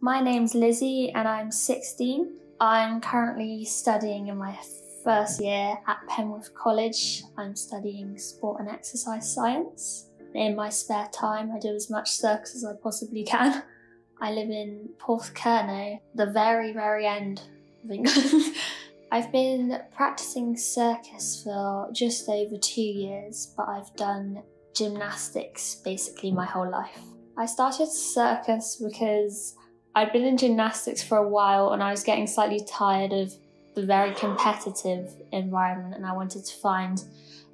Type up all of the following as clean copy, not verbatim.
My name's Lizzie and I'm 16. I'm currently studying in my first year at Penworth College. I'm studying sport and exercise science. In my spare time, I do as much circus as I possibly can. I live in Porthcurno, the very, very end of England. I've been practicing circus for just over 2 years, but I've done gymnastics basically my whole life. I started circus because I'd been in gymnastics for a while and I was getting slightly tired of the very competitive environment, and I wanted to find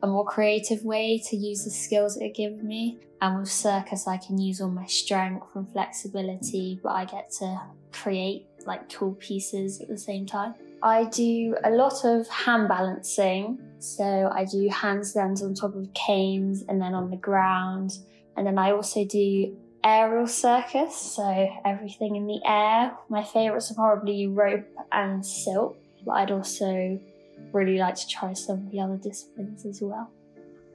a more creative way to use the skills it gave me. And with circus, I can use all my strength and flexibility, but I get to create cool pieces at the same time. I do a lot of hand balancing. So I do handstands on top of canes and then on the ground. And then I also do aerial circus, so everything in the air. My favourites are probably rope and silk, but I'd also really like to try some of the other disciplines as well.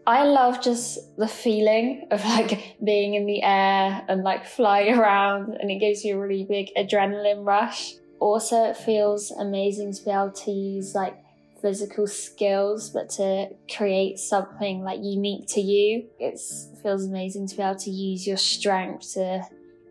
I love just the feeling of being in the air and flying around, and it gives you a really big adrenaline rush. Also, it feels amazing to be able to use physical skills, but to create something unique to you. It feels amazing to be able to use your strength to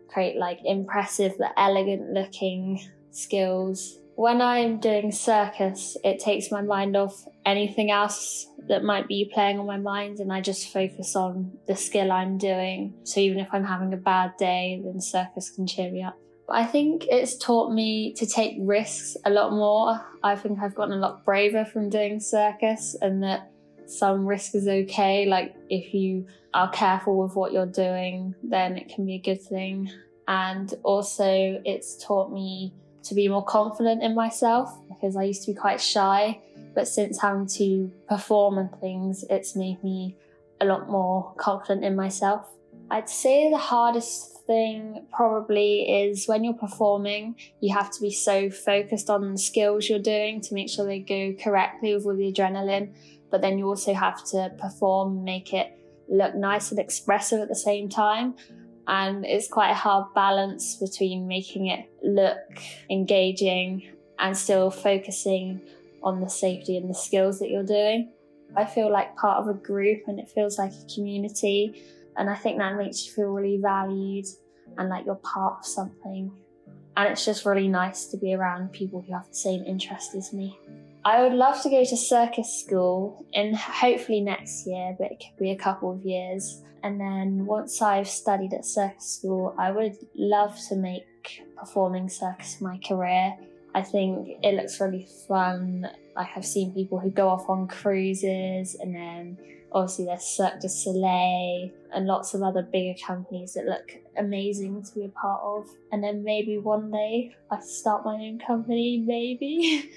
create impressive but elegant looking skills. When I'm doing circus, it takes my mind off anything else that might be playing on my mind, and I just focus on the skill I'm doing. So even if I'm having a bad day, then circus can cheer me up. I think it's taught me to take risks a lot more. I think I've gotten a lot braver from doing circus, and that some risk is okay. If you are careful with what you're doing, then it can be a good thing. And also it's taught me to be more confident in myself, because I used to be quite shy, but since having to perform and things, it's made me a lot more confident in myself. I'd say the hardest thing probably is when you're performing, you have to be so focused on the skills you're doing to make sure they go correctly with all the adrenaline, but then you also have to perform and make it look nice and expressive at the same time. And it's quite a hard balance between making it look engaging and still focusing on the safety and the skills that you're doing. I feel like part of a group, and it feels like a community. And I think that makes you feel really valued and like you're part of something. And it's just really nice to be around people who have the same interest as me. I would love to go to circus school in hopefully next year, but it could be a couple of years. And then once I've studied at circus school, I would love to make performing circus my career. I think it looks really fun. I've seen people who go off on cruises, and then obviously there's Cirque du Soleil and lots of other bigger companies that look amazing to be a part of. And then maybe one day I start my own company, maybe.